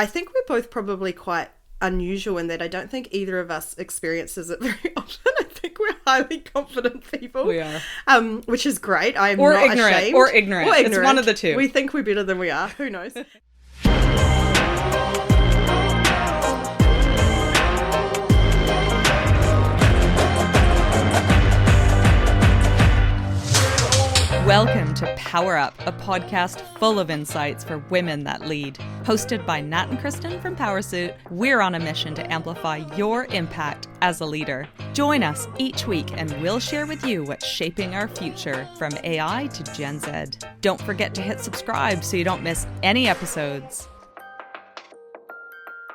I think we're both probably quite unusual in that I don't think either of us experiences it very often. I think we're highly confident people. We are. Which is great. I am or not ignorant, ashamed. Or ignorant. It's one of the two. We think we're better than we are. Who knows? Welcome to Power Up, a podcast full of insights for women that lead. Hosted by Nat and Kristen from Powrsuit, we're on a mission to amplify your impact as a leader. Join us each week and we'll share with you what's shaping our future from AI to Gen Z. Don't forget to hit subscribe so you don't miss any episodes.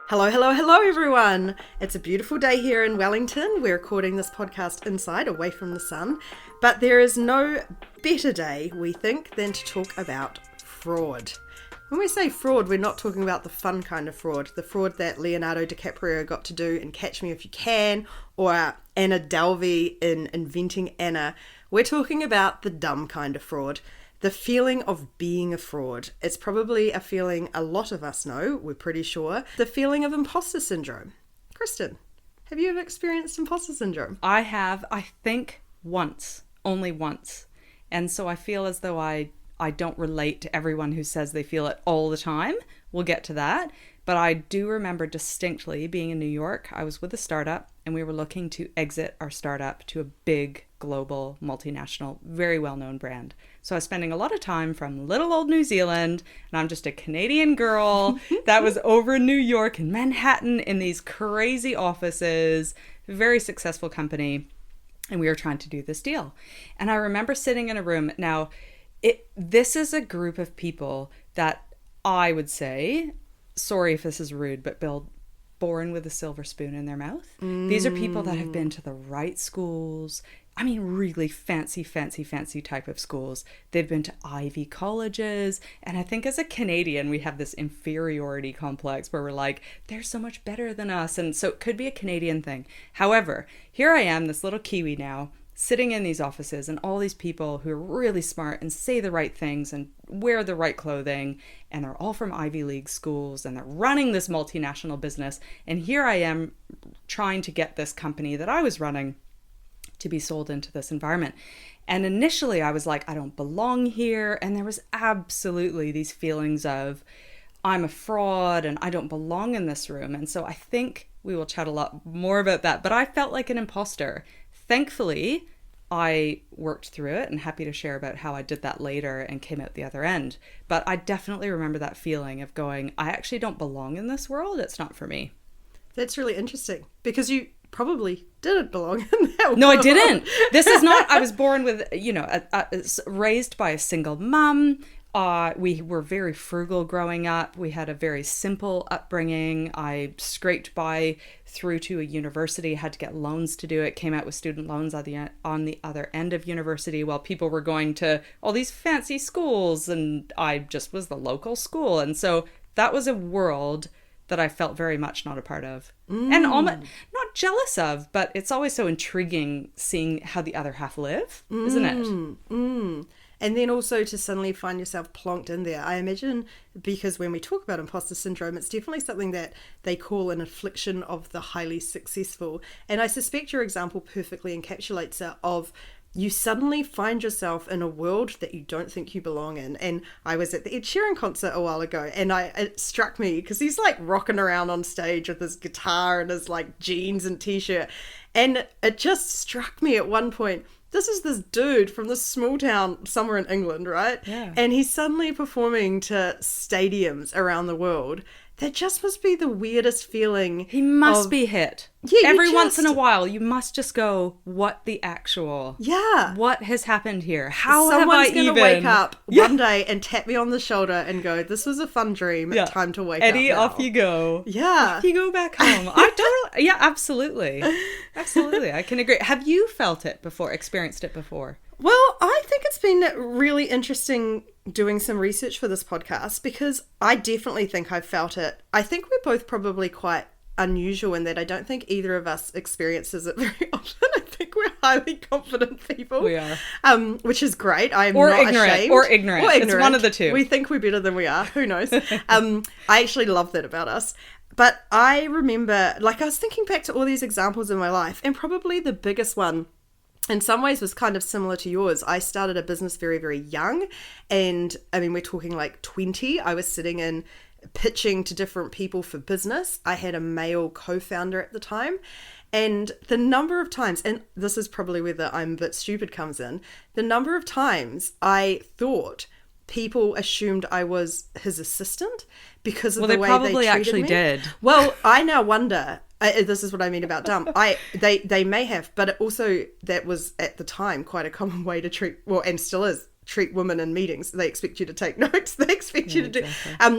Hello, hello, hello, everyone. It's a beautiful day here in Wellington. We're recording this podcast inside, away from the sun. But there is no better day, we think, than to talk about fraud. When we say fraud, we're not talking about the fun kind of fraud, the fraud that Leonardo DiCaprio got to do in Catch Me If You Can, or Anna Delvey in Inventing Anna. We're talking about the dumb kind of fraud. The feeling of being a fraud. It's probably a feeling a lot of us know, we're pretty sure. The feeling of imposter syndrome. Kristen, have you ever experienced imposter syndrome? I have, I think, once. Only once. And so I feel as though I don't relate to everyone who says they feel it all the time. We'll get to that. But I do remember distinctly being in New York. I was with a startup and we were looking to exit our startup to a big global multinational, very well-known brand. So I was spending a lot of time from little old New Zealand, and I'm just a Canadian girl that was over in New York in Manhattan in these crazy offices, very successful company. And we were trying to do this deal. And I remember sitting in a room. Now, this is a group of people that I would say, sorry if this is rude, but born with a silver spoon in their mouth. These are people that have been to the right schools. I mean, really fancy type of schools. They've been to Ivy colleges. And I think as a Canadian, we have this inferiority complex where we're like, they're so much better than us. And so it could be a Canadian thing. However, here I am, this little Kiwi now, sitting in these offices and all these people who are really smart and say the right things and wear the right clothing. And they're all from Ivy League schools and they're running this multinational business. And here I am trying to get this company that I was running to be sold into this environment. And initially I was like, I don't belong here. And there was absolutely these feelings of I'm a fraud and I don't belong in this room. And so I think we will chat a lot more about that. But I felt like an imposter. Thankfully, I worked through it and happy to share about how I did that later and came out the other end. But I definitely remember that feeling of going, I actually don't belong in this world. It's not for me. That's really interesting because you probably didn't belong in that world. No, I didn't. This is not, I was born with, raised by a single mum. We were very frugal growing up. We had a very simple upbringing. I scraped by through to a university, had to get loans to do it, came out with student loans on the other end of university while people were going to all these fancy schools. And I just was the local school. And so that was a world that I felt very much not a part of. And almost not jealous of, but it's always so intriguing seeing how the other half live, isn't it? And then also to suddenly find yourself plonked in there. I imagine because when we talk about imposter syndrome, it's definitely something that they call an affliction of the highly successful. And I suspect your example perfectly encapsulates it of you suddenly find yourself in a world that you don't think you belong in. And I was at the Ed Sheeran concert a while ago and it struck me because he's like rocking around on stage with his guitar and his like jeans and t-shirt. And it just struck me at one point, this is this dude from this small town somewhere in England, right? Yeah. And he's suddenly performing to stadiums around the world. That just must be the weirdest feeling. He must be hit. Yeah, every once in a while, you must just go, what the actual? Yeah. What has happened here? How Someone's have I even? wake up one day and tap me on the shoulder and go, this was a fun dream. Yeah. Time to wake Eddie, up now. off you go. Yeah. Off you go back home. Yeah, absolutely. Absolutely. I can agree. Have you felt it before, experienced it before? Well, I think it's been really interesting doing some research for this podcast because I definitely think I've felt it. I think we're both probably quite unusual in that I don't think either of us experiences it very often. I think we're highly confident people. We are. Which is great. I am Or not ignorant. ashamed. Or ignorant. It's one of the two. We think we're better than we are. Who knows? I actually love that about us. But I remember, like, I was thinking back to all these examples in my life, and probably the biggest one in some ways was kind of similar to yours. I started a business very, very young. And I mean, we're talking like 20. I was sitting in pitching to different people for business. I had a male co-founder at the time. And the number of times, and this is probably where the I'm a bit stupid comes in, the number of times I thought people assumed I was his assistant because of the way they treated me. Well, they probably actually did. Well, I now wonder, this is what I mean about dumb. They may have, but it also, that was at the time quite a common way to treat, well, and still is, treat women in meetings. They expect you to take notes. They expect you to do.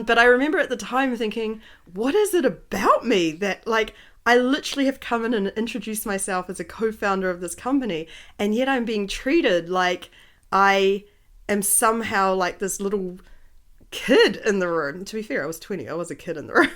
But I remember at the time thinking, what is it about me that, like, I literally have come in and introduced myself as a co-founder of this company, and yet I'm being treated like I am somehow like this little kid in the room. To be fair, I was 20. I was a kid in the room.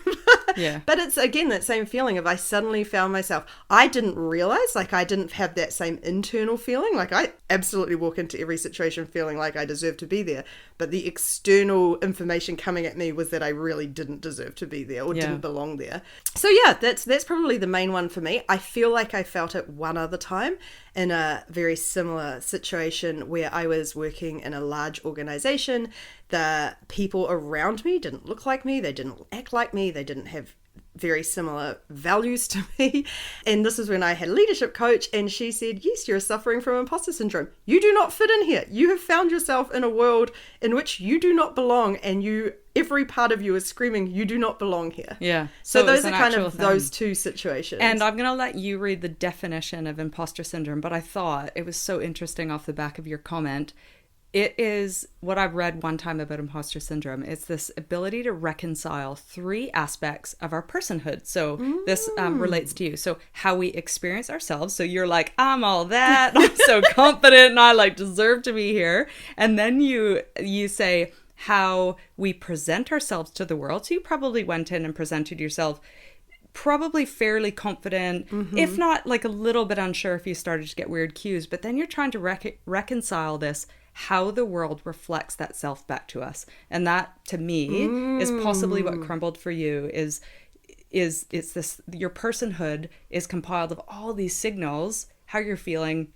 Yeah. But it's, again, that same feeling of I suddenly found myself, I didn't realize, like, I didn't have that same internal feeling. Like, I absolutely walk into every situation feeling like I deserve to be there. But the external information coming at me was that I really didn't deserve to be there or didn't belong there. So yeah, that's probably the main one for me. I feel like I felt it one other time in a very similar situation where I was working in a large organization. The people around me didn't look like me. They didn't act like me. They didn't have very similar values to me. And this is when I had a leadership coach, and she said, yes, you're suffering from imposter syndrome. You do not fit in here. You have found yourself in a world in which you do not belong, and every part of you is screaming, you do not belong here. Yeah. So those are kind of those two situations. And I'm going to let you read the definition of imposter syndrome, but I thought it was so interesting off the back of your comment. It is what I've read one time about imposter syndrome. It's this ability to reconcile three aspects of our personhood. So this relates to you. So how we experience ourselves. So you're like, I'm all that. I'm so confident and I deserve to be here. And then you say how we present ourselves to the world. So you probably went in and presented yourself probably fairly confident, if not like a little bit unsure if you started to get weird cues. But then you're trying to reconcile this, how the world reflects that self back to us. And that, to me, is possibly what crumbled for you is it's this, your personhood is compiled of all these signals, how you're feeling,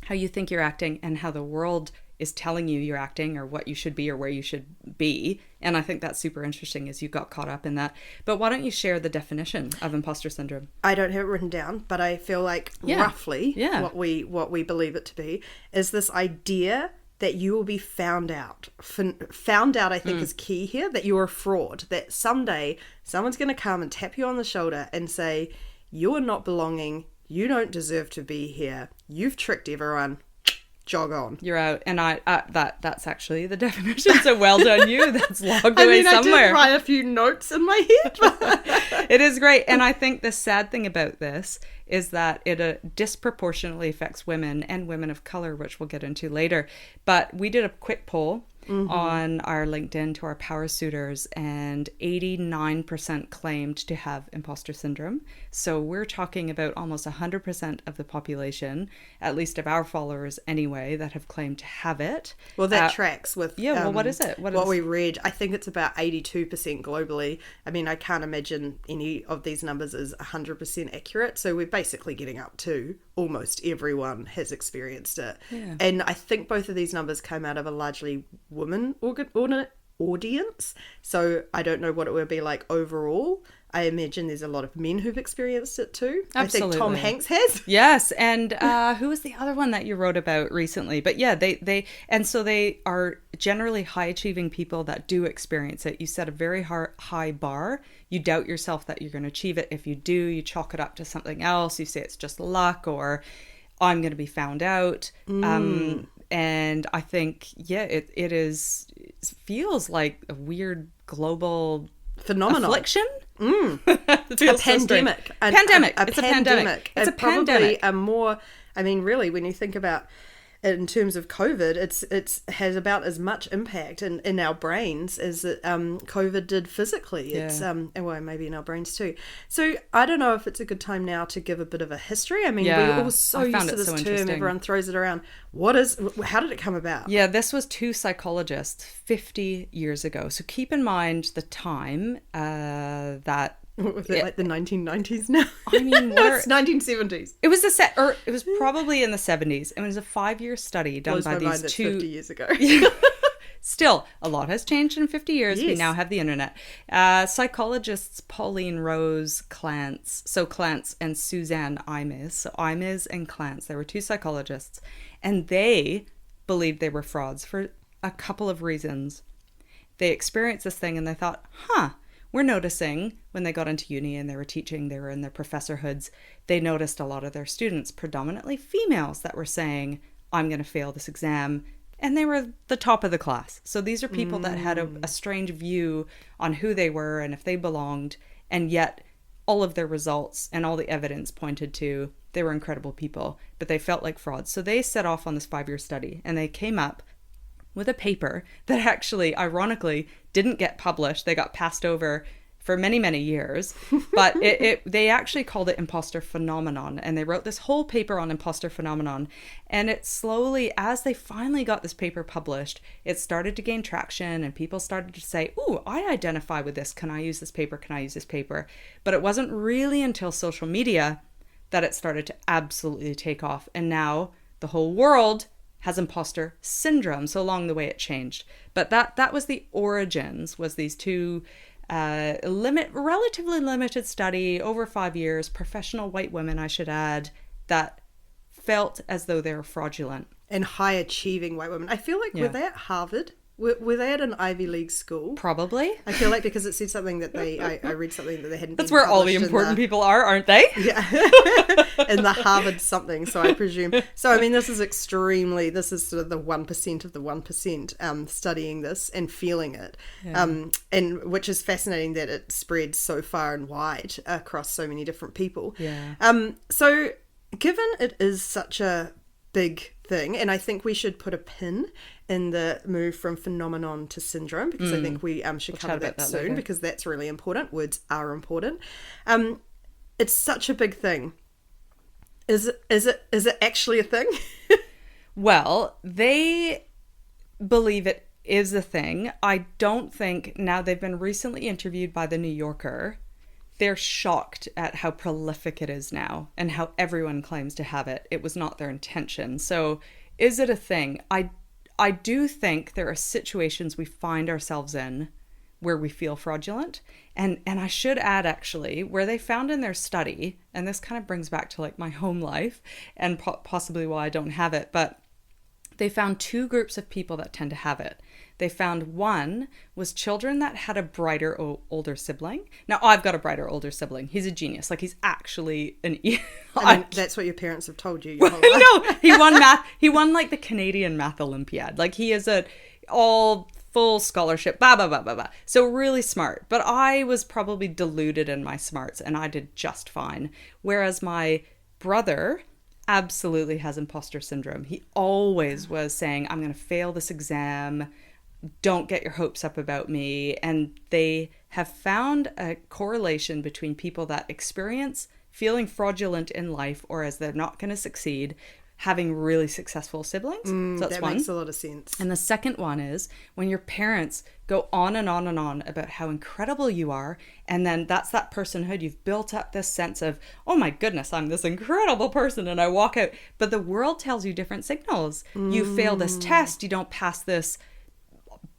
how you think you're acting, and how the world is telling you you're acting or what you should be or where you should be. And I think that's super interesting as you got caught up in that. But why don't you share the definition of imposter syndrome? I don't have it written down, but I feel like roughly what we believe it to be is this idea that you will be found out. Found out, I think, is key here, that you're a fraud, that someday someone's going to come and tap you on the shoulder and say, you are not belonging, you don't deserve to be here, you've tricked everyone, jog on. You're out. And that's actually the definition, so well done you. That's logged away somewhere. I did write a few notes in my head. It is great. And I think the sad thing about this is that it disproportionately affects women and women of color, which we'll get into later. But we did a quick poll on our LinkedIn to our Powrsuiters, and 89% claimed to have imposter syndrome. So we're talking about almost 100% of the population, at least of our followers anyway, that have claimed to have it. Well, that tracks with what is it? What we read. I think it's about 82% globally. I mean, I can't imagine any of these numbers is 100% accurate. So we're basically getting up to almost everyone has experienced it. Yeah. And I think both of these numbers came out of a largely woman audience. So I don't know what it would be like overall. I imagine there's a lot of men who've experienced it too. Absolutely. I think Tom Hanks has. Yes, and who was the other one that you wrote about recently? But yeah, they are generally high achieving people that do experience it. You set a very high bar. You doubt yourself that you're going to achieve it. If you do, you chalk it up to something else. You say it's just luck, or I'm going to be found out. And I think, it feels like a weird global phenomenon. Affliction? A pandemic. It's a pandemic. It's a pandemic. Probably a more, I mean, really, when you think about in terms of COVID, it's has about as much impact in our brains as COVID did physically. It's well, maybe in our brains too. So I don't know if it's a good time now to give a bit of a history. I mean, we're all so used to this term. Everyone throws it around. How did it come about? Yeah, this was two psychologists 50 years ago. So keep in mind the time that. Was it like the 1990s now? I mean, no, it's 1970s. It was it was probably in the 70s. It was a 5-year study done by these two. 50 years ago. Still, a lot has changed in 50 years. Yes. We now have the internet. Psychologists Pauline Rose Clance, so Clance and Suzanne Imes. So Imes and Clance, there were two psychologists, and they believed they were frauds for a couple of reasons. They experienced this thing and they thought, we're noticing when they got into uni and they were teaching, they were in their professorhoods, they noticed a lot of their students, predominantly females, that were saying, I'm going to fail this exam. And they were the top of the class. So these are people that had a strange view on who they were and if they belonged. And yet all of their results and all the evidence pointed to they were incredible people, but they felt like frauds. So they set off on this 5-year study and they came up with a paper that actually, ironically, didn't get published. They got passed over for many, many years, but they actually called it imposter phenomenon. And they wrote this whole paper on imposter phenomenon. And it slowly, as they finally got this paper published, it started to gain traction and people started to say, ooh, I identify with this. Can I use this paper? Can I use this paper? But it wasn't really until social media that it started to absolutely take off. And now the whole world has imposter syndrome. So along the way it changed. But that was the origins, was these two relatively limited study over 5 years, professional white women, I should add, that felt as though they were fraudulent. And high achieving white women. I feel like, were they at Harvard? Were they at an Ivy League school? Probably. I feel like because it said something that I read something that they hadn't. That's where all the important people are, aren't they? Yeah, in the Harvard something. So I presume. So I mean, this is sort of the 1% of the 1% studying this and feeling it, and which is fascinating that it spreads so far and wide across so many different people. Yeah. So given it is such a big thing, and I think we should put a pin in the move from phenomenon to syndrome, because I think we should cover that soon later, because that's really important. Words are important. It's such a big thing. Is it actually a thing? Well, they believe it is a thing. I don't think, now they've been recently interviewed by the New Yorker, they're shocked at how prolific it is now and how everyone claims to have it. It was not their intention. So is it a thing? I do think there are situations we find ourselves in where we feel fraudulent. And I should add, actually, where they found in their study, and this kind of brings back to like my home life and possibly why I don't have it, but they found two groups of people that tend to have it. They found one was children that had a brighter older sibling. Now, I've got a brighter older sibling. He's a genius. Like, he's actually an... that's what your parents have told you your whole life. No, he won math. He won, like, the Canadian Math Olympiad. Like, he is a all full scholarship, blah, blah, blah, blah, blah. So really smart. But I was probably deluded in my smarts, and I did just fine. Whereas my brother absolutely has imposter syndrome. He always was saying, I'm going to fail this exam. Don't get your hopes up about me. And they have found a correlation between people that experience feeling fraudulent in life, or as they're not going to succeed, having really successful siblings. So that's that one. Makes a lot of sense. And the second one is when your parents go on and on and on about how incredible you are, and then that's that personhood. You've built up this sense of, oh my goodness, I'm this incredible person, and I walk out. But the world tells you different signals. You fail this test, you don't pass this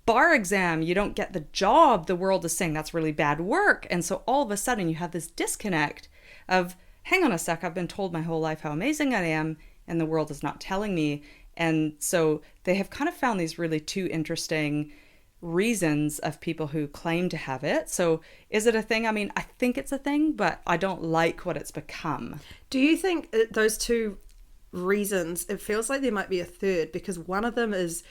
bar exam, you don't get the job. The world is saying that's really bad work. And so all of a sudden you have this disconnect of, hang on a sec, I've been told my whole life how amazing I am, and the world is not telling me. And so they have kind of found these really two interesting reasons of people who claim to have it. So is it a thing? I mean, I think it's a thing, but I don't like what it's become. Do you think those two reasons, it feels like there might be a third, because one of them is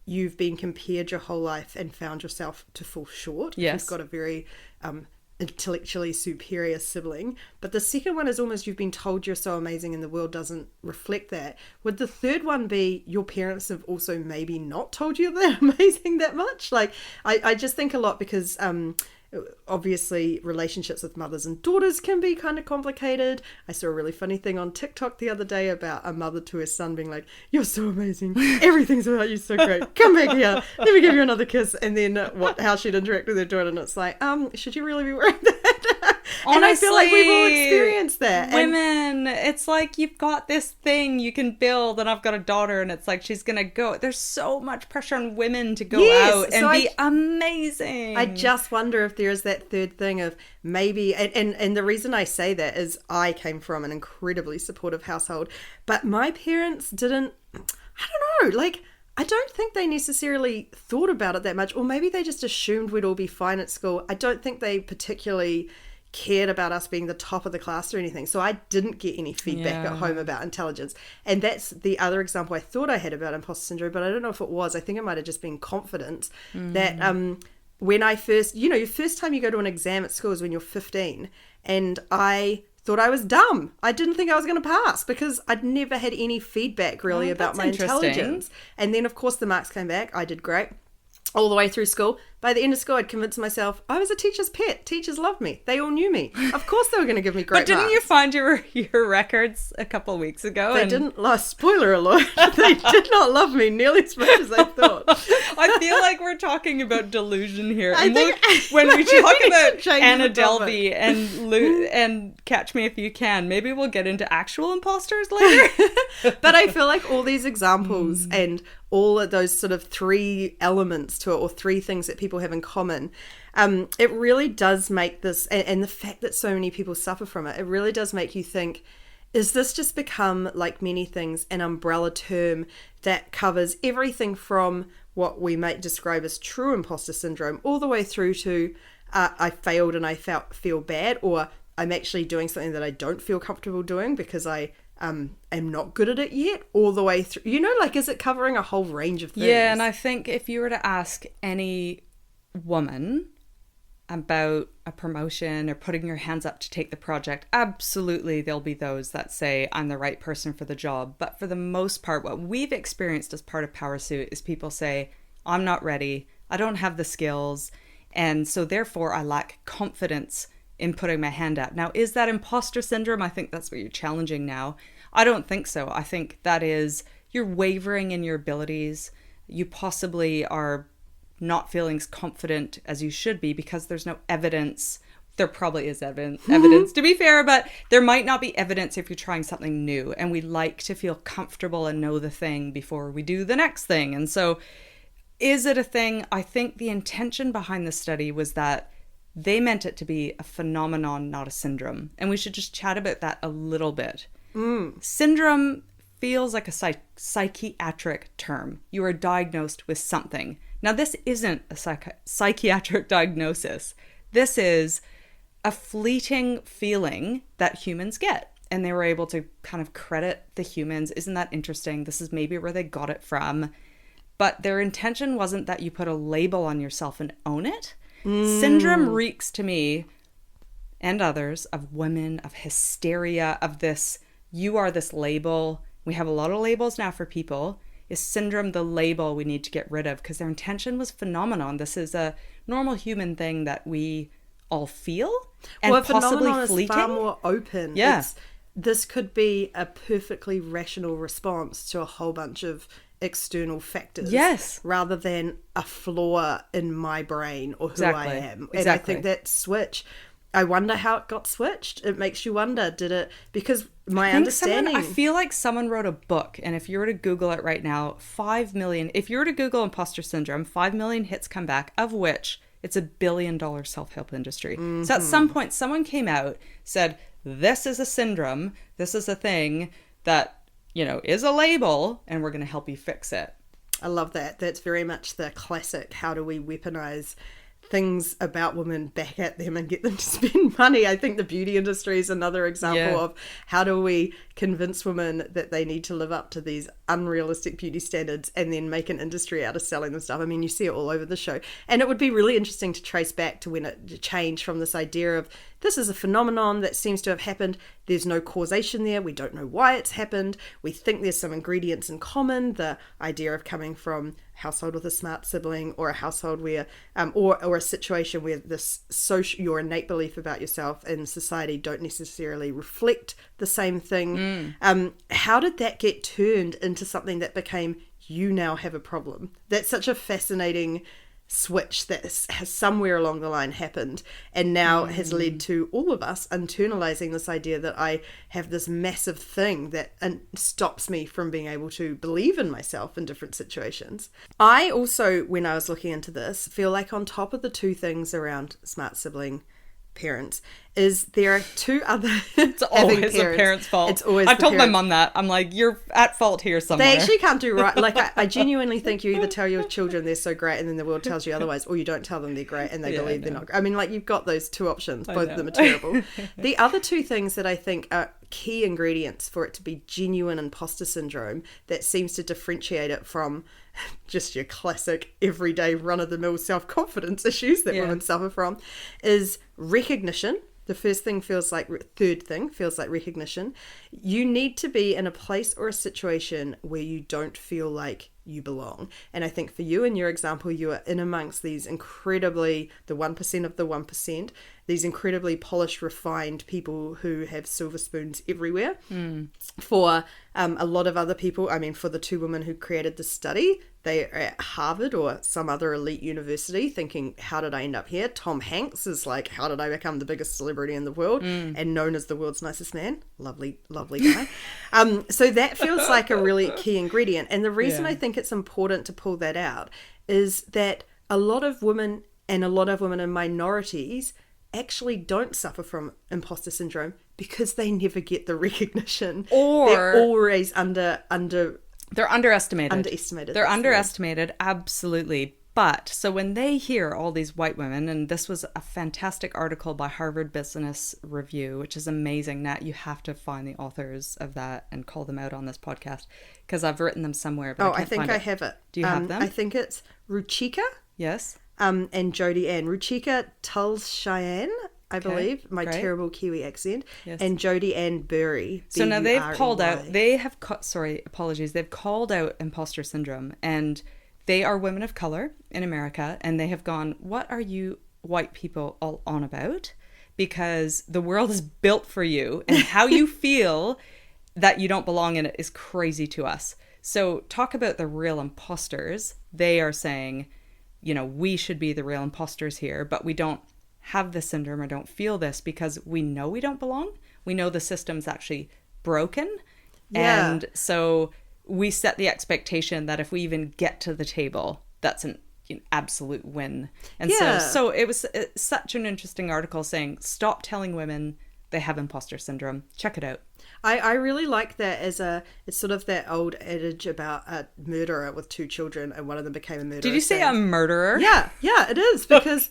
you've been compared your whole life and found yourself to fall short. Yes. You've got a very intellectually superior sibling. But the second one is almost you've been told you're so amazing and the world doesn't reflect that. Would the third one be your parents have also maybe not told you they're amazing that much? Like, I just think a lot because obviously relationships with mothers and daughters can be kind of complicated. I saw a really funny thing on TikTok the other day about a mother to her son being like, you're so amazing, everything's about you so great, come back here, let me give you another kiss. And then how she'd interact with her daughter, and it's like, should you really be wearing that? Honestly, and I feel like we've all experienced that. Women, it's like you've got this thing you can build, and I've got a daughter, and it's like she's gonna go. There's so much pressure on women to go out and be amazing. I just wonder if there is that third thing of maybe, and the reason I say that is I came from an incredibly supportive household, but my parents didn't, I don't know, like, I don't think they necessarily thought about it that much, or maybe they just assumed we'd all be fine at school. I don't think they particularly cared about us being the top of the class or anything. So I didn't get any feedback at home about intelligence. And that's the other example I thought I had about imposter syndrome, but I don't know if it was. I think it might have just been confidence that when I first, your first time you go to an exam at school is when you're 15. And I thought I was dumb. I didn't think I was going to pass because I'd never had any feedback really about my intelligence. And then of course the marks came back. I did great all the way through school. By the end of school, I'd convinced myself I was a teacher's pet. Teachers loved me. They all knew me. Of course they were going to give me great marks. But didn't you find your records a couple of weeks ago? They didn't. Spoiler alert. They did not love me nearly as much as I thought. I feel like we're talking about delusion here. And when we talk about Anna Delvey and Catch Me If You Can, maybe we'll get into actual imposters later. But I feel like all these examples and all of those sort of three elements to it, or three things that people have in common, it really does make this, and the fact that so many people suffer from it, it really does make you think, is this just become, like many things, an umbrella term that covers everything from what we might describe as true imposter syndrome all the way through to I failed and I feel bad, or I'm actually doing something that I don't feel comfortable doing because I am not good at it yet, all the way through, like, is it covering a whole range of things? Yeah, and I think if you were to ask any woman about a promotion or putting your hands up to take the project, absolutely there'll be those that say I'm the right person for the job. But for the most part, what we've experienced as part of Powrsuit is people say, I'm not ready, I don't have the skills, and so therefore I lack confidence in putting my hand up. Now, is that imposter syndrome? I think that's what you're challenging now. I don't think so. I think that is, you're wavering in your abilities. You possibly are not feeling as confident as you should be because there's no evidence. There probably is evidence to be fair, but there might not be evidence if you're trying something new. And we like to feel comfortable and know the thing before we do the next thing. And so is it a thing? I think the intention behind the study was that they meant it to be a phenomenon, not a syndrome. And we should just chat about that a little bit. Syndrome feels like a psychiatric term. You are diagnosed with something. Now, this isn't a psychiatric diagnosis. This is a fleeting feeling that humans get. And they were able to kind of credit the humans. Isn't that interesting? This is maybe where they got it from. But their intention wasn't that you put a label on yourself and own it. Syndrome reeks to me and others of women, of hysteria, of this, you are this label. We have a lot of labels now for people. Is syndrome the label we need to get rid of? Because their intention was phenomenon. This is a normal human thing that we all feel, and possibly fleeting. Is far more open. Yeah. This could be a perfectly rational response to a whole bunch of external factors, yes, rather than a flaw in my brain or who I am. And I think that switch, I wonder how it got switched. It makes you wonder, did it, because my understanding, I feel like someone wrote a book, and if you were to Google it right now, 5 million, if you were to Google imposter syndrome, 5 million hits come back, of which it's $1 billion self-help industry. So at some point someone came out, said, this is a syndrome, this is a thing that, is a label, and we're going to help you fix it. I love that. That's very much the classic, how do we weaponize things about women back at them and get them to spend money. I think the beauty industry is another example of how do we convince women that they need to live up to these unrealistic beauty standards and then make an industry out of selling them stuff. I mean, you see it all over the show. And it would be really interesting to trace back to when it changed from this idea of this is a phenomenon that seems to have happened. There's no causation there. We don't know why it's happened. We think there's some ingredients in common. The idea of coming from a household with a smart sibling, or a household where, or a situation where this social, your innate belief about yourself and society don't necessarily reflect the same thing. How did that get turned into something that became, you now have a problem? That's such a fascinating switch that has somewhere along the line happened, and now has led to all of us internalizing this idea that I have this massive thing that stops me from being able to believe in myself in different situations. I also, when I was looking into this, feel like on top of the two things around smart sibling parents, is there are two other it's always the parents' fault. It's always I told my mum that. I'm like, you're at fault here somewhere. They actually can't do right. Like, I genuinely think you either tell your children they're so great and then the world tells you otherwise, or you don't tell them they're great and they believe they're not great. I mean, like, you've got those two options. Both of them are terrible. The other two things that I think are key ingredients for it to be genuine imposter syndrome that seems to differentiate it from just your classic everyday run-of-the-mill self-confidence issues that women suffer from is recognition. The third thing feels like recognition. You need to be in a place or a situation where you don't feel like you belong. And I think for you, in your example, you are in amongst these incredibly, the 1% of the 1%, these incredibly polished, refined people who have silver spoons everywhere. For a lot of other people, I mean, for the two women who created the study, they are at Harvard or some other elite university thinking, how did I end up here? Tom Hanks is like, how did I become the biggest celebrity in the world and known as the world's nicest man? Lovely guy. So that feels like a really key ingredient. And the reason I think it's important to pull that out is that a lot of women and a lot of women in minorities actually don't suffer from imposter syndrome because they never get the recognition, or they're always they're underestimated. They're underestimated, absolutely. But so when they hear all these white women, and this was a fantastic article by Harvard Business Review, which is amazing. Nat, you have to find the authors of that and call them out on this podcast, because I've written them somewhere. But I think I have it. Do you have them? I think it's Ruchika. Yes. And Jodie Ann. Ruchika Tulls Cheyenne, I believe, my great. Terrible Kiwi accent, yes. And Jodie Ann Burry. So now they've called out, they've called out imposter syndrome, and they are women of color in America, and they have gone, what are you white people all on about? Because the world is built for you, and how you feel that you don't belong in it is crazy to us. So talk about the real imposters. They are saying, you know, we should be the real imposters here, but we don't have this syndrome or don't feel this because we know we don't belong. We know the system's actually broken. Yeah. And so we set the expectation that if we even get to the table, that's an absolute win. And so it was such an interesting article saying, stop telling women they have imposter syndrome. Check it out. I really like that it's sort of that old adage about a murderer with two children and one of them became a murderer. Did you say a murderer? Yeah, it is, because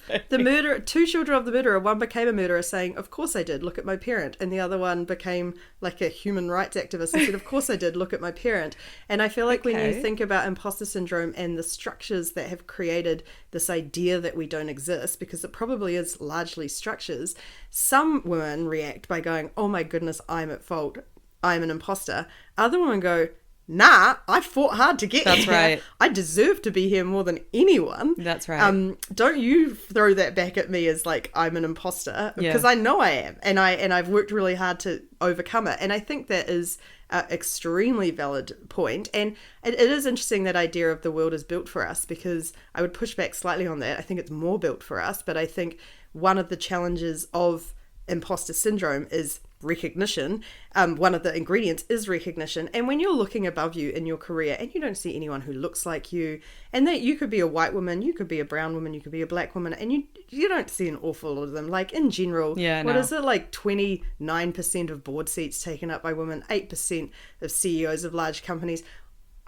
two children of the murderer, one became a murderer saying, of course I did, look at my parent. And the other one became like a human rights activist and said, of course I did, look at my parent. And I feel like when you think about imposter syndrome and the structures that have created this idea that we don't exist, because it probably is largely structures, some women react by going, oh my goodness, I'm at fault. I'm an imposter. Other women go, nah, I fought hard to get here. That's right. I deserve to be here more than anyone. That's right. Don't you throw that back at me as like I'm an imposter, because I know I am, and I've worked really hard to overcome it. And I think that is an extremely valid point. And it is interesting, that idea of the world is built for us, because I would push back slightly on that. I think it's more built for us, but I think one of the challenges of imposter syndrome is recognition. One of the ingredients is recognition. And when you're looking above you in your career and you don't see anyone who looks like you, and that you could be a white woman, you could be a brown woman, you could be a black woman, and you don't see an awful lot of them. Like in general, is it, like 29% of board seats taken up by women, 8% of CEOs of large companies.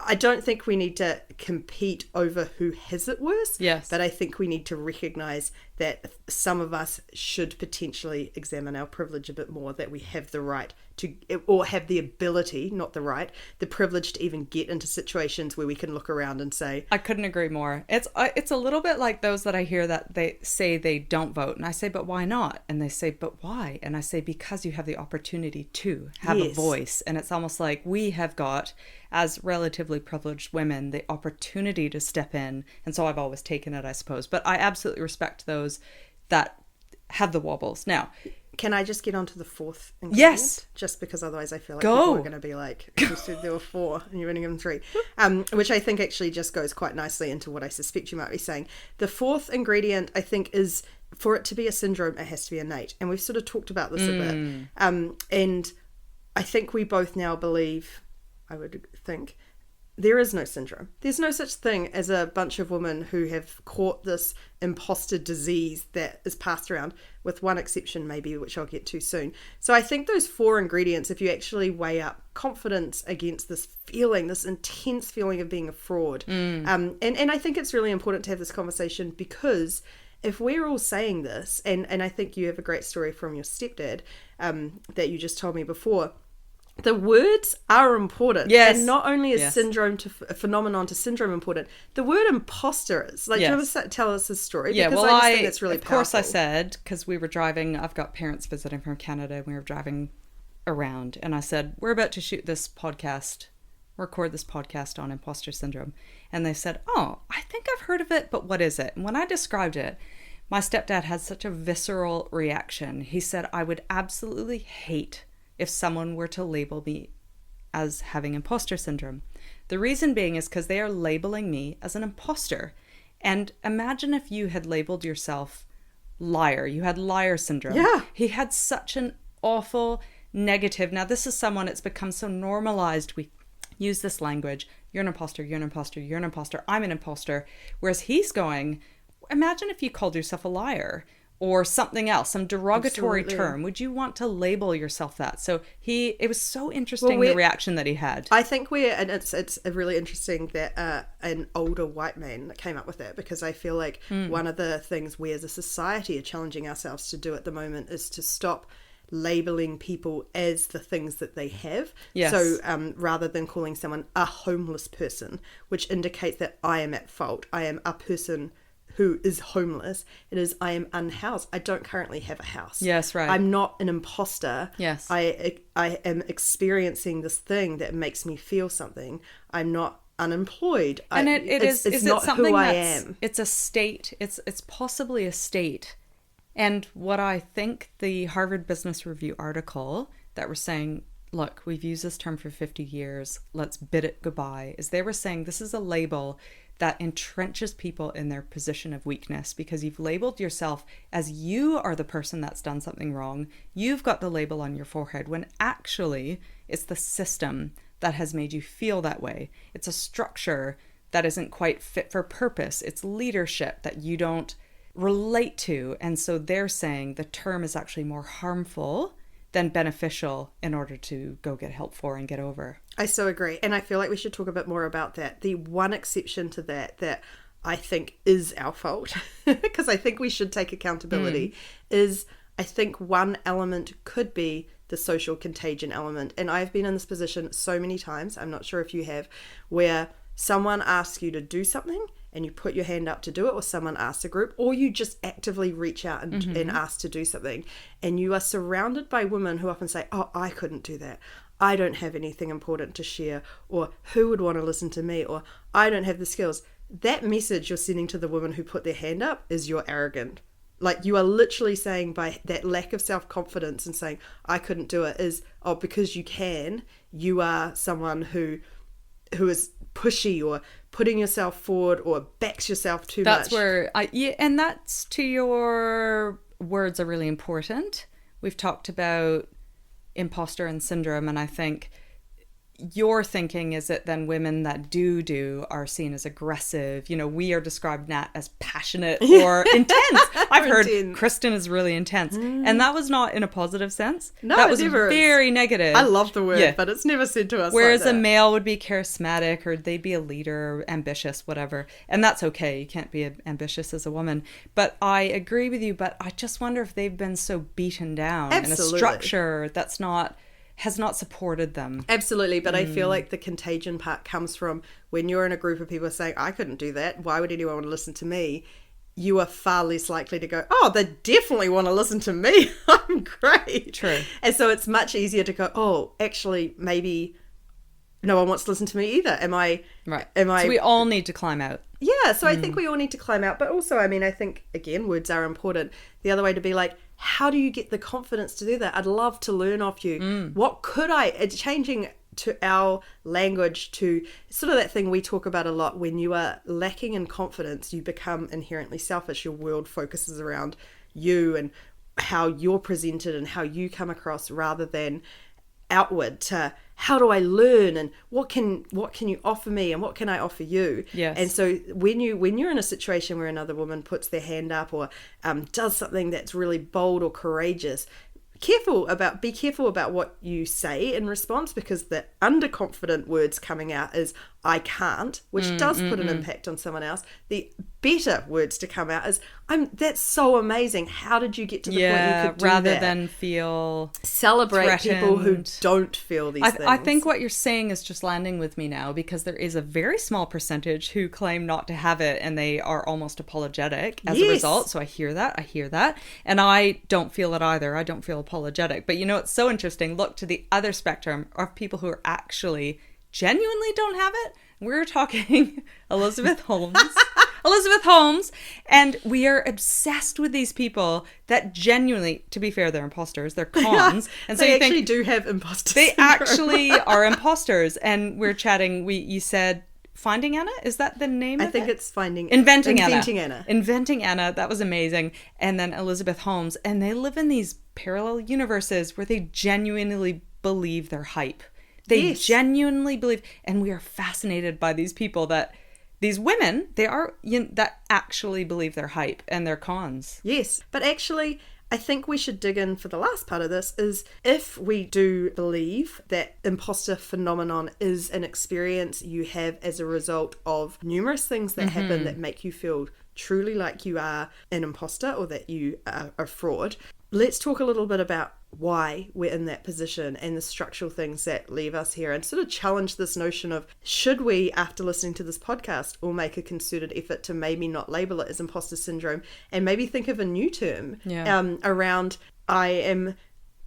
I don't think we need to compete over who has it worse. Yes. But I think we need to recognise that some of us should potentially examine our privilege a bit more, that we have the right to, or have the ability, not the right, the privilege to even get into situations where we can look around and say... I couldn't agree more. It's a little bit like those that I hear that they say they don't vote. And I say, but why not? And they say, but why? And I say, because you have the opportunity to have a voice. And it's almost like we have got, as relatively privileged women, the opportunity to step in. And so I've always taken it, I suppose. But I absolutely respect those that have the wobbles. Now, can I just get on to the fourth ingredient? Yes. Just because otherwise I feel like people are going to be like, you said there were 4 and you're only given 3. Which I think actually just goes quite nicely into what I suspect you might be saying. The fourth ingredient, I think, is for it to be a syndrome, it has to be innate. And we've sort of talked about this a bit. And I think we both now believe, I would think, there is no syndrome. There's no such thing as a bunch of women who have caught this imposter disease that is passed around, with one exception maybe, which I'll get to soon. So I think those 4 ingredients, if you actually weigh up confidence against this feeling, this intense feeling of being a fraud. And I think it's really important to have this conversation, because if we're all saying this, and I think you have a great story from your stepdad that you just told me before, the words are important. Yes. And not only is syndrome to phenomenon to syndrome important, the word imposter is. Like, do you ever tell us this story? Yeah, because well, I just think it's really of powerful. course I said, because we were driving, I've got parents visiting from Canada, and we were driving around, and I said, we're about to shoot this podcast, record this podcast on imposter syndrome. And they said, oh, I think I've heard of it, but what is it? And when I described it, my stepdad had such a visceral reaction. He said, I would absolutely hate if someone were to label me as having imposter syndrome. The reason being is because they are labeling me as an imposter. And imagine if you had labeled yourself liar. You had liar syndrome. Yeah. He had such an awful negative. Now, this is someone, it's become so normalized. We use this language. You're an imposter, you're an imposter, you're an imposter, I'm an imposter. Whereas he's going, imagine if you called yourself a liar, or something else, some derogatory term. Would you want to label yourself that? So it was so interesting, the reaction that he had. I think and it's really interesting that an older white man came up with that, because I feel like one of the things we as a society are challenging ourselves to do at the moment is to stop labeling people as the things that they have. Yes. So rather than calling someone a homeless person, which indicates that I am at fault, I am a person who is homeless, it is I am unhoused. I don't currently have a house. Yes, right. I'm not an imposter. Yes. I am experiencing this thing that makes me feel something. I'm not unemployed. And it's not something who I am. It's a state. It's possibly a state. And what I think the Harvard Business Review article that were saying, look, we've used this term for 50 years, let's bid it goodbye, is they were saying this is a label that entrenches people in their position of weakness, because you've labeled yourself as you are the person that's done something wrong. You've got the label on your forehead, when actually it's the system that has made you feel that way. It's a structure that isn't quite fit for purpose. It's leadership that you don't relate to. And so they're saying the term is actually more harmful than beneficial in order to go get help for and get over. I so agree. And I feel like we should talk a bit more about that. The one exception to that I think is our fault, because I think we should take accountability, is I think one element could be the social contagion element. And I've been in this position so many times, I'm not sure if you have, where someone asks you to do something and you put your hand up to do it, or someone asks a group, or you just actively reach out and ask to do something, and you are surrounded by women who often say, oh, I couldn't do that, I don't have anything important to share, or who would want to listen to me, or I don't have the skills. That message you're sending to the women who put their hand up is you're arrogant. Like, you are literally saying, by that lack of self-confidence and saying I couldn't do it, is, oh, because you can, you are someone who is pushy or putting yourself forward or backs yourself too much. That's where and that's, to your words, are really important. We've talked about imposter and syndrome, and I think your thinking is that then women that do are seen as aggressive. You know, we are described, Nat, as passionate or intense. I've heard Intense. Kristen is really intense. And that was not in a positive sense. No, that it was never is. very negative. I love the word, Yeah. but it's never said to us Whereas like that. a male would be charismatic, or they'd be a leader, ambitious, whatever. And that's okay. You can't be ambitious as a woman. But I agree with you. But I just wonder if they've been so beaten down in a Absolutely. structure that's has not supported them. Absolutely, but I feel like the contagion part comes from when you're in a group of people saying, I couldn't do that, why would anyone want to listen to me? You are far less likely to go, oh, they definitely want to listen to me. I'm great. True. And so it's much easier to go, oh, actually, maybe no one wants to listen to me either. Right. So we all need to climb out. Yeah, so I think we all need to climb out. But also, I mean, I think, again, words are important. The other way to be like, how do you get the confidence to do that? I'd love to learn off you. What could I... It's changing to our language to sort of that thing we talk about a lot. When you are lacking in confidence, you become inherently selfish. Your world focuses around you and how you're presented and how you come across, rather than outward to how do I learn and what can you offer me and what can I offer you. Yes. And so when you're in a situation where another woman puts their hand up or does something that's really bold or courageous, be careful about what you say in response, because the underconfident words coming out is I can't, which does put an impact on someone else. The better words to come out is that's so amazing. How did you get to the point you could do rather that? than feel Celebrate people who threatened. don't feel these things. I think what you're saying is just landing with me now, because there is a very small percentage who claim not to have it, and they are almost apologetic as a Yes. result. So I hear that. And I don't feel it either. I don't feel apologetic. But you know, it's so interesting. Look to the other spectrum of people who are actually genuinely don't have it. We're talking Elizabeth Holmes. And we are obsessed with these people that genuinely, to be fair, they're imposters, they're cons. And so they you actually think do have imposter they syndrome. actually are imposters. And we're chatting, you said Finding Anna? Is that the name I of think it? it's Inventing Anna. Inventing Anna. That was amazing. And then Elizabeth Holmes. And they live in these parallel universes where they genuinely believe their hype. They Yes. genuinely believe. And we are fascinated by these people these women, that actually believe their hype, and they're cons. Yes, but actually, I think we should dig in for the last part of this is, if we do believe that imposter phenomenon is an experience you have as a result of numerous things that happen that make you feel truly like you are an imposter or that you are a fraud, let's talk a little bit about why we're in that position and the structural things that leave us here, and sort of challenge this notion of, should we, after listening to this podcast, all make a concerted effort to maybe not label it as imposter syndrome, and maybe think of a new term around, I am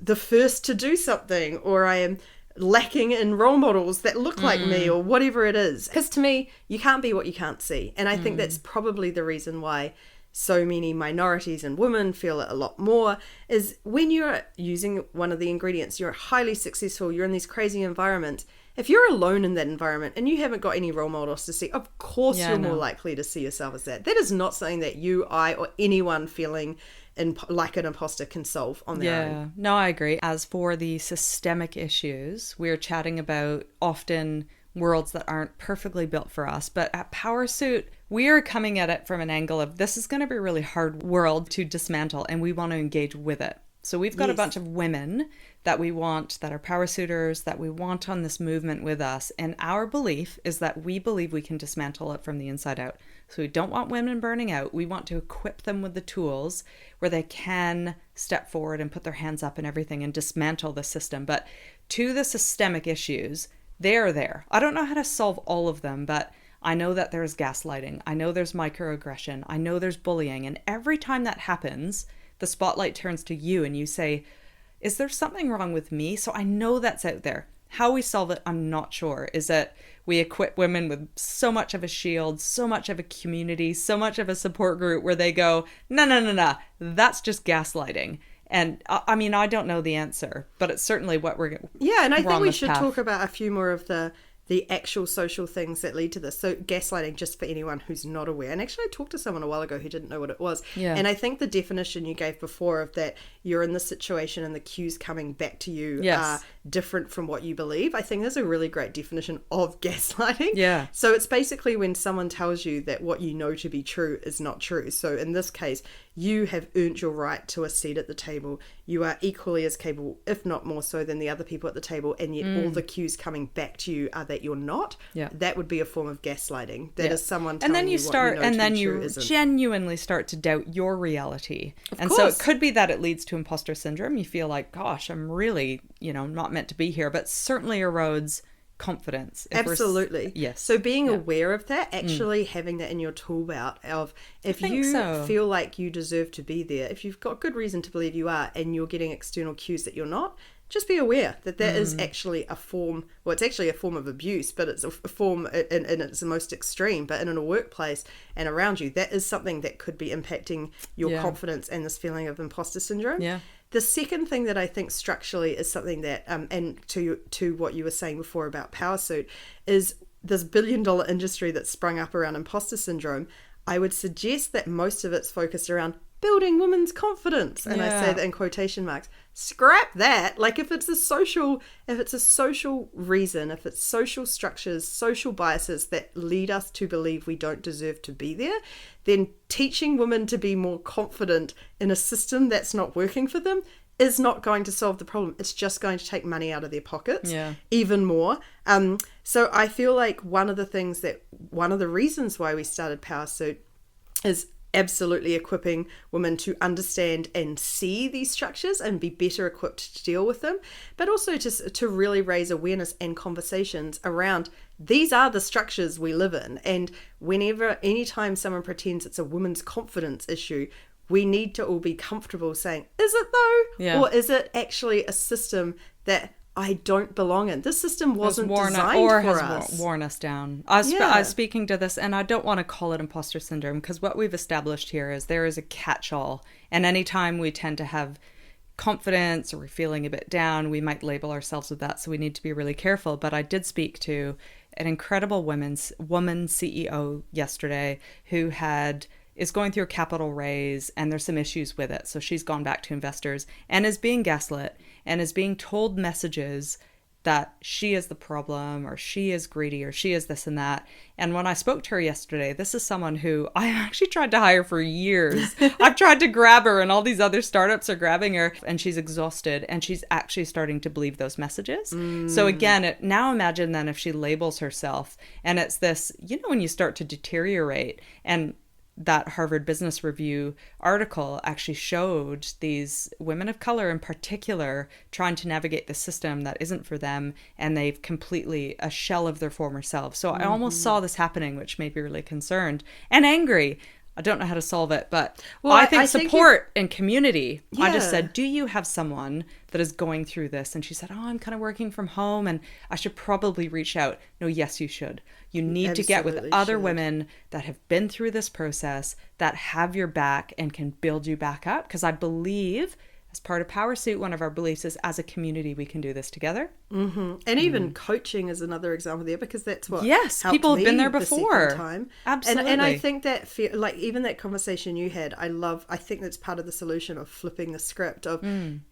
the first to do something, or I am lacking in role models that look like me, or whatever it is. Because to me, you can't be what you can't see. And I think that's probably the reason why so many minorities and women feel it a lot more, is when you're using one of the ingredients, you're highly successful, you're in these crazy environments. If you're alone in that environment and you haven't got any role models to see, of course you're more likely to see yourself as that. That is not something that you, I, or anyone feeling like an imposter can solve on their own. No, I agree. As for the systemic issues, we're chatting about often worlds that aren't perfectly built for us. But at Powrsuit, we are coming at it from an angle of, this is going to be a really hard world to dismantle, and we want to engage with it. So we've got a bunch of women that we want, that are Powrsuiters, that we want on this movement with us. And our belief is that we believe we can dismantle it from the inside out. So we don't want women burning out. We want to equip them with the tools where they can step forward and put their hands up and everything and dismantle the system. But to the systemic issues, they're there. I don't know how to solve all of them, but I know that there's gaslighting. I know there's microaggression. I know there's bullying. And every time that happens, the spotlight turns to you and you say, is there something wrong with me? So I know that's out there. How we solve it, I'm not sure. Is that we equip women with so much of a shield, so much of a community, so much of a support group where they go, no, that's just gaslighting. And I mean, I don't know the answer, but it's certainly what we're Yeah, and I think we this should path. talk about a few more of the the actual social things that lead to this. So gaslighting, just for anyone who's not aware, and actually I talked to someone a while ago who didn't know what it was. Yeah. And I think the definition you gave before of that you're in this situation and the cues coming back to you Yes. are different from what you believe, I think there's a really great definition of gaslighting. Yeah. So it's basically when someone tells you that what you know to be true is not true. So in this case, you have earned your right to a seat at the table. You are equally as capable, if not more so, than the other people at the table, and yet all the cues coming back to you are that you're not. Yeah. That would be a form of gaslighting. That is someone and telling then you you start, what you know and to then be you true isn't. genuinely start to doubt your reality. And so course. it could be that it leads to imposter syndrome. You feel like, gosh, I'm really, not meant to be here, but certainly erodes confidence. Absolutely. Yes. So being aware of that, actually having that in your tool belt of if you feel like you deserve to be there, if you've got good reason to believe you are, and you're getting external cues that you're not, just be aware that that is actually a form, well, it's actually a form of abuse, but it's a form in its most extreme, but in a workplace and around you, that is something that could be impacting your confidence and this feeling of imposter syndrome. Yeah. The second thing that I think structurally is something that, and to what you were saying before about Powrsuit, is this billion-dollar industry that's sprung up around imposter syndrome. I would suggest that most of it's focused around building women's confidence, and I say that in quotation marks. Scrap that. Like if it's a social reason, if it's social structures, social biases that lead us to believe we don't deserve to be there, then teaching women to be more confident in a system that's not working for them is not going to solve the problem. It's just going to take money out of their pockets even more. So I feel like one of the reasons why we started Powrsuit is absolutely equipping women to understand and see these structures and be better equipped to deal with them, but also to really raise awareness and conversations around these are the structures we live in. And anytime someone pretends it's a women's confidence issue, we need to all be comfortable saying, is it though? Yeah. Or is it actually a system that I don't belong in? This system wasn't designed for us. Has worn us down. I was speaking to this, and I don't want to call it imposter syndrome, because what we've established here is there is a catch-all. And anytime we tend to have confidence or we're feeling a bit down, we might label ourselves with that. So we need to be really careful. But I did speak to an incredible woman CEO yesterday who is going through a capital raise, and there's some issues with it. So she's gone back to investors and is being gaslit and is being told messages that she is the problem, or she is greedy, or she is this and that. And when I spoke to her yesterday, this is someone who I actually tried to hire for years. I've tried to grab her, and all these other startups are grabbing her, and she's exhausted, and she's actually starting to believe those messages. So again, now imagine then if she labels herself, and it's this, when you start to deteriorate, and that Harvard Business Review article actually showed these women of color in particular trying to navigate the system that isn't for them, and they've completely a shell of their former selves. So I almost saw this happening, which made me really concerned and angry. I don't know how to solve it, but I think support and community. Yeah. I just said, do you have someone that is going through this? And she said, I'm kind of working from home and I should probably reach out. No, yes, you should. You need to get with other women that have been through this process, that have your back and can build you back up. Because I believe, as part of Powrsuit, one of our beliefs is as a community, we can do this together. Mm-hmm. And even coaching is another example there, because that's what people have been there before. The time. Absolutely. And I think that like even that conversation you had, I think that's part of the solution of flipping the script of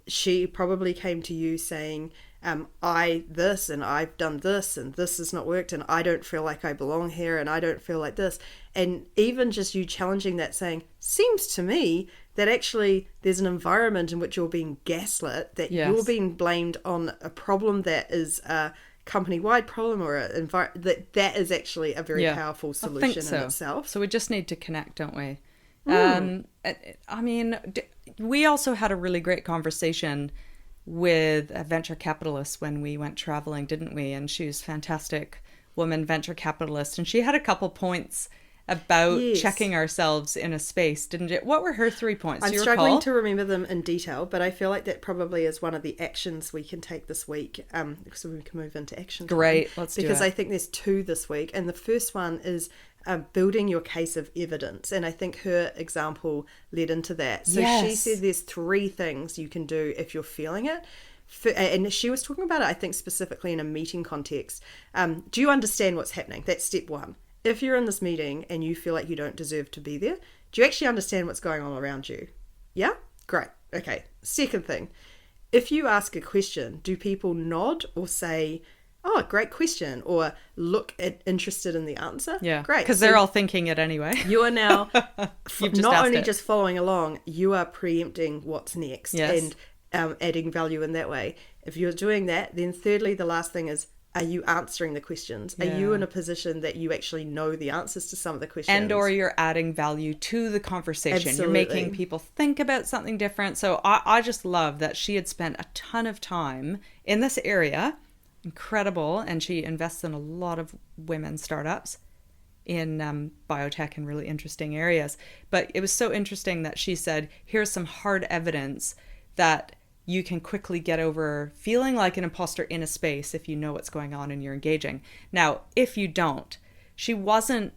she probably came to you saying, this and I've done this and this has not worked and I don't feel like I belong here and I don't feel like this. And even just you challenging that, saying, seems to me that actually there's an environment in which you're being gaslit, that you're being blamed on a problem that is a company-wide problem, or that is actually a very powerful solution in itself. So we just need to connect, don't we? I mean, we also had a really great conversation with a venture capitalist when we went traveling, didn't we? And she was a fantastic woman venture capitalist, and she had a couple points about checking ourselves in a space, didn't it? What were her 3 points? I'm struggling to remember them in detail, but I feel like that probably is one of the actions we can take this week, so we can move into action. Great, let's do it. Because I think there's 2 this week, and the first one is building your case of evidence, and I think her example led into that. So she said there's 3 things you can do if you're feeling it. and she was talking about it, I think, specifically in a meeting context. Do you understand what's happening? That's step one. If you're in this meeting and you feel like you don't deserve to be there, do you actually understand what's going on around you? Yeah? Great. Okay. Second thing, if you ask a question, do people nod or say, oh, great question, or look interested in the answer? Yeah. Great. Because they're all thinking it anyway. You are now not only it. just following along, you are preempting what's next. Yes. And adding value in that way. If you're doing that, then thirdly, the last thing is, are you answering the questions? Yeah. Are you in a position that you actually know the answers to some of the questions? And or you're adding value to the conversation. Absolutely. You're making people think about something different. So I just love that she had spent a ton of time in this area. Incredible. And she invests in a lot of women startups in biotech and really interesting areas. But it was so interesting that she said, here's some hard evidence that you can quickly get over feeling like an imposter in a space if you know what's going on and you're engaging. Now, if you don't, she wasn't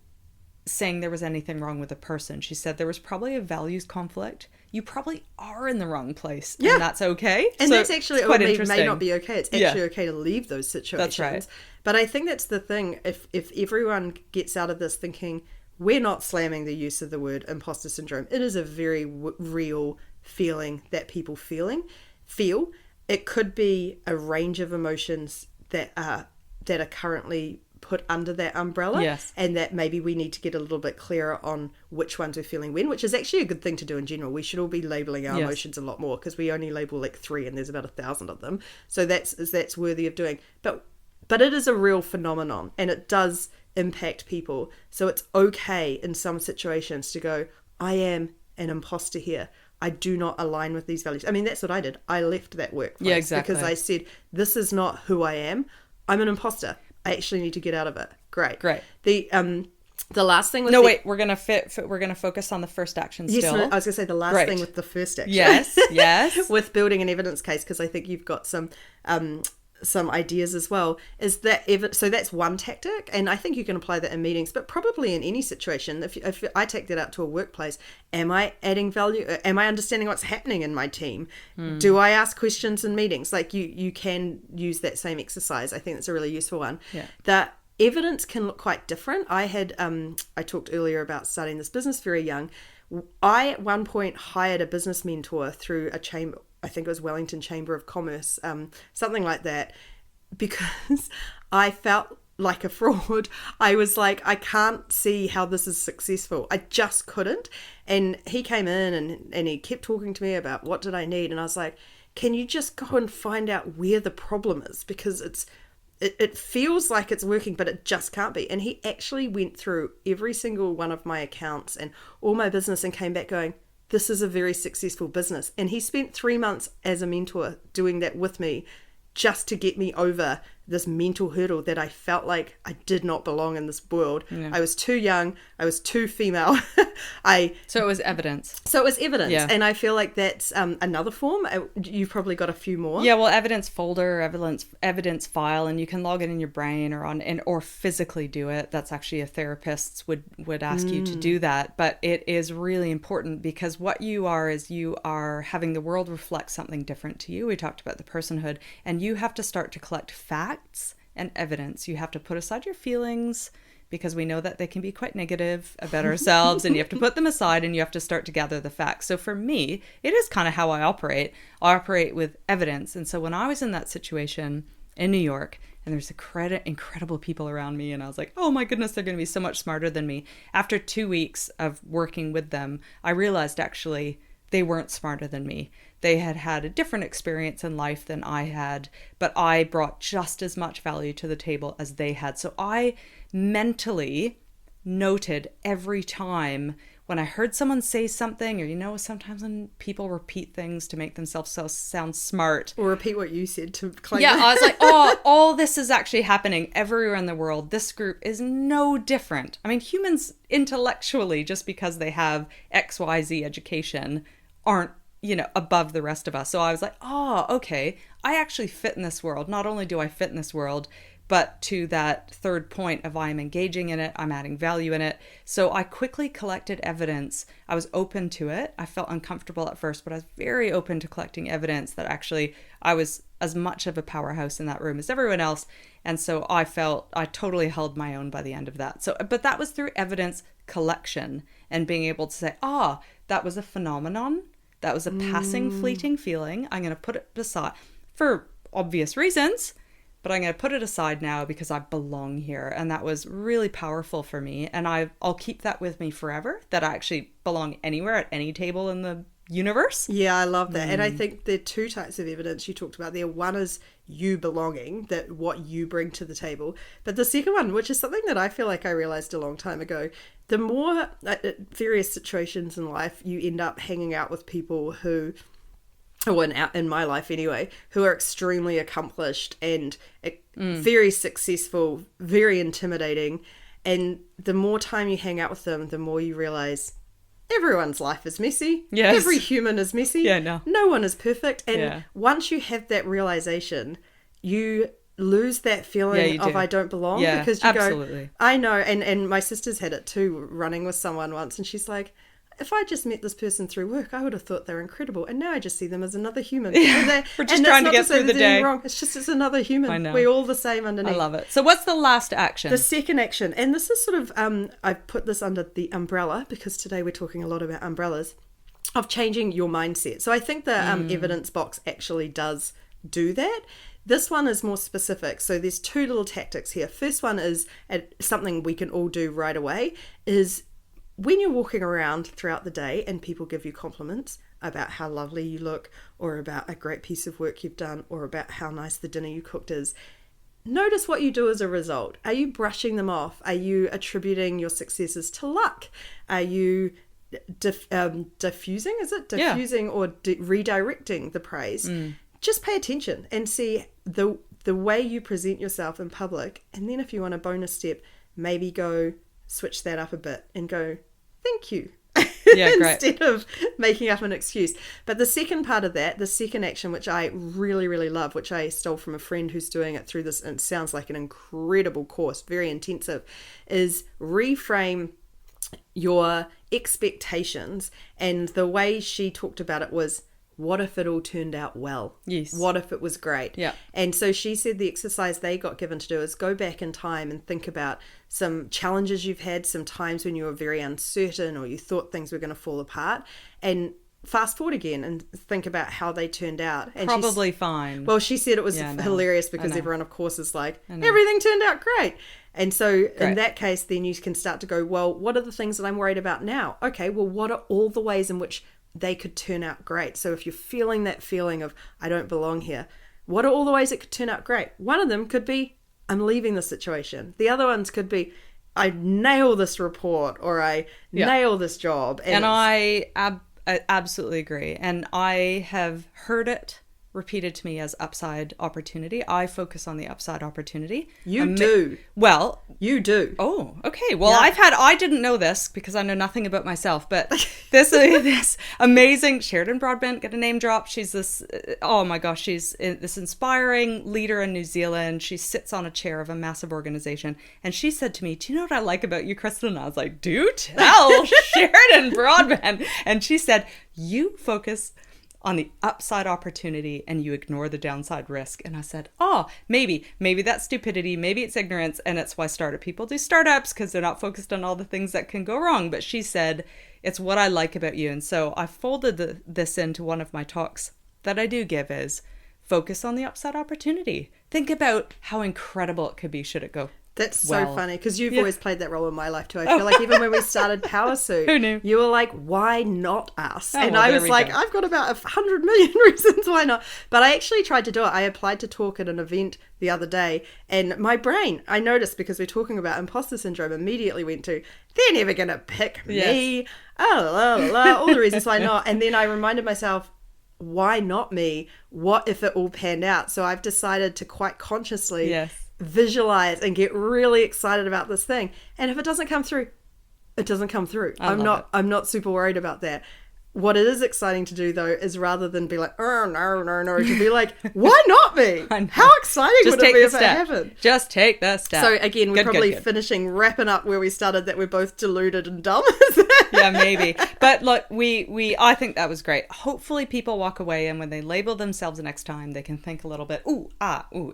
saying there was anything wrong with the person. She said there was probably a values conflict. You probably are in the wrong place, and that's okay. And so that's actually, quite it interesting. may not be okay. It's actually okay to leave those situations. That's right. But I think that's the thing. If everyone gets out of this thinking, we're not slamming the use of the word imposter syndrome. It is a very real feeling that people feel. It could be a range of emotions that are currently put under that umbrella. Yes. And that maybe we need to get a little bit clearer on which ones we're feeling when, which is actually a good thing to do in general. We should all be labeling our emotions a lot more, because we only label like 3 and there's about 1,000 of them. So that's worthy of doing. But it is a real phenomenon, and it does impact people. So it's okay in some situations to go, I am an imposter here. I do not align with these values. I mean, that's what I did. I left that workplace. Yeah, exactly. Because I said, this is not who I am. I'm an imposter. I actually need to get out of it. Great. The last thing with we're gonna focus on the first action still. Yes, no, I was gonna say the last thing with the first action. Yes. With building an evidence case, because I think you've got some ideas as well, is that so that's one tactic, and I think you can apply that in meetings, but probably in any situation. If I take that out to a workplace, am I adding value? Am I understanding what's happening in my team? Do I ask questions in meetings? Like you can use that same exercise. I think that's a really useful one. That evidence can look quite different. I talked earlier about starting this business very young. I at one point hired a business mentor through a chamber, I think it was Wellington Chamber of Commerce, something like that, because I felt like a fraud. I was like, I can't see how this is successful. I just couldn't. And he came in and he kept talking to me about what did I need. And I was like, can you just go and find out where the problem is? Because it feels like it's working, but it just can't be. And he actually went through every single one of my accounts and all my business and came back going, this is a very successful business. And he spent 3 months as a mentor doing that with me, just to get me over this mental hurdle that I felt like I did not belong in this world. Yeah. I was too young. I was too female. So it was evidence. Yeah. And I feel like that's another form. You've probably got a few more. Yeah, well, evidence folder, evidence file, and you can log it in your brain or physically do it. That's actually a therapist would ask you to do that. But it is really important, because what you are is you are having the world reflect something different to you. We talked about the personhood, and you have to start to collect facts and evidence. You have to put aside your feelings, because we know that they can be quite negative about ourselves, and you have to put them aside and you have to start to gather the facts. So for me, it is kind of how I operate. I operate with evidence. And so when I was in that situation in New York, and there's incredible people around me, and I was like, oh my goodness, they're going to be so much smarter than me. After 2 weeks of working with them, I realized actually they weren't smarter than me. They had had a different experience in life than I had, but I brought just as much value to the table as they had. So I mentally noted every time when I heard someone say something, or, sometimes when people repeat things to make themselves sound smart. Or repeat what you said to claim. Yeah, I was like, oh, all this is actually happening everywhere in the world. This group is no different. I mean, humans intellectually, just because they have XYZ education, aren't above the rest of us. So I was like, oh, okay, I actually fit in this world. Not only do I fit in this world, but to that third point of I'm engaging in it, I'm adding value in it. So I quickly collected evidence. I was open to it. I felt uncomfortable at first, but I was very open to collecting evidence that actually I was as much of a powerhouse in that room as everyone else. And so I felt I totally held my own by the end of that. So, but that was through evidence collection and being able to say, that was a phenomenon. That was a passing, fleeting feeling. I'm going to put it aside for obvious reasons, but I'm going to put it aside now because I belong here. And that was really powerful for me. And I'll keep that with me forever, that I actually belong anywhere at any table in the universe. Yeah, I love that. And I think there are two types of evidence you talked about there. One is you belonging, that what you bring to the table. But the second one, which is something that I feel like I realized a long time ago, the more various situations in life you end up hanging out with people who, or in my life anyway, who are extremely accomplished and very successful, very intimidating. And the more time you hang out with them, the more you realize everyone's life is messy. Yes. Every human is messy. Yeah, no one is perfect. And once you have that realization, you lose that feeling of I don't belong, because you go, I know. And my sister's had it too, running with someone once, and she's like, if I just met this person through work, I would have thought they're incredible. And now I just see them as another human. Yeah. We're just trying to get through the day. Wrong. It's just, it's another human. I know. We're all the same underneath. I love it. So what's the last action? The second action, and this is sort of, I've put this under the umbrella, because today we're talking a lot about umbrellas, of changing your mindset. So I think the evidence box actually does do that. This one is more specific. So there's two little tactics here. First one is something we can all do right away, is when you're walking around throughout the day and people give you compliments about how lovely you look, or about a great piece of work you've done, or about how nice the dinner you cooked is, notice what you do as a result. Are you brushing them off? Are you attributing your successes to luck? Are you diffusing? Is it diffusing or redirecting the praise? Just pay attention and see the way you present yourself in public. And then if you want a bonus step, maybe go switch that up a bit and go, thank you. Instead of making up an excuse. But the second part of that, the second action, which I really, really love, which I stole from a friend who's doing it through this, and it sounds like an incredible course, very intensive, is reframe your expectations. And the way she talked about it was, what if it all turned out well? Yes. What if it was great? Yeah. And so she said the exercise they got given to do is go back in time and think about some challenges you've had, some times when you were very uncertain or you thought things were going to fall apart, and fast forward again and think about how they turned out. And probably fine. Well, she said it was hilarious because everyone, of course, is like, everything turned out great. And so in that case, then you can start to go, well, what are the things that I'm worried about now? Okay, well, what are all the ways in which they could turn out great? So if you're feeling that feeling of, I don't belong here, what are all the ways it could turn out great? One of them could be, I'm leaving the situation. The other ones could be, I nail this report, or I nail this job. And I absolutely agree. And I have heard it repeated to me as upside opportunity. I focus on the upside opportunity. You do. Well, you do. Oh, okay. Well, I didn't know this because I know nothing about myself, but this amazing Sheridan Broadbent, get a name drop. She's this, oh my gosh, she's this inspiring leader in New Zealand. She sits on a chair of a massive organization. And she said to me, do you know what I like about you, Kristen? And I was like, do tell, Sheridan Broadbent. And she said, you focus on the upside opportunity and you ignore the downside risk. And I said, maybe that's stupidity, maybe it's ignorance, and it's why startup people do startups, because they're not focused on all the things that can go wrong. But she said, it's what I like about you. And so I folded this into one of my talks that I do give, is focus on the upside opportunity. Think about how incredible it could be should it go. That's so funny, because you've always played that role in my life too. I feel like even when we started Powrsuit, who knew? You were like, why not us? And I was like, I've got about 100 million reasons why not. But I actually tried to do it. I applied to talk at an event the other day, and my brain, I noticed, because we're talking about imposter syndrome, immediately went to, they're never going to pick me. All the reasons why not. And then I reminded myself, why not me? What if it all panned out? So I've decided to quite consciously visualize and get really excited about this thing. And if it doesn't come through, it doesn't come through. I'm not super worried about that. What is exciting to do, though, is rather than be like, oh, no, to be like, why not me? How exciting would it be if it happened? Just take the step. So, again, we're probably wrapping up where we started, that we're both deluded and dumb. Yeah, maybe. But look, I think that was great. Hopefully people walk away, and when they label themselves next time, they can think a little bit,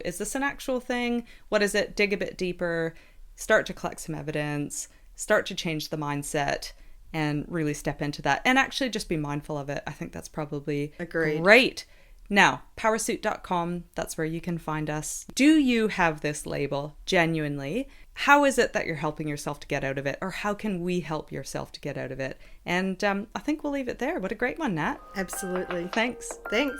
is this an actual thing? What is it? Dig a bit deeper, start to collect some evidence, start to change the mindset, and really step into that, and actually just be mindful of it. I think that's probably great. Now, powrsuit.com, that's where you can find us. Do you have this label genuinely? How is it that you're helping yourself to get out of it? Or how can we help yourself to get out of it? And I think we'll leave it there. What a great one, Nat. Absolutely. Thanks. Thanks.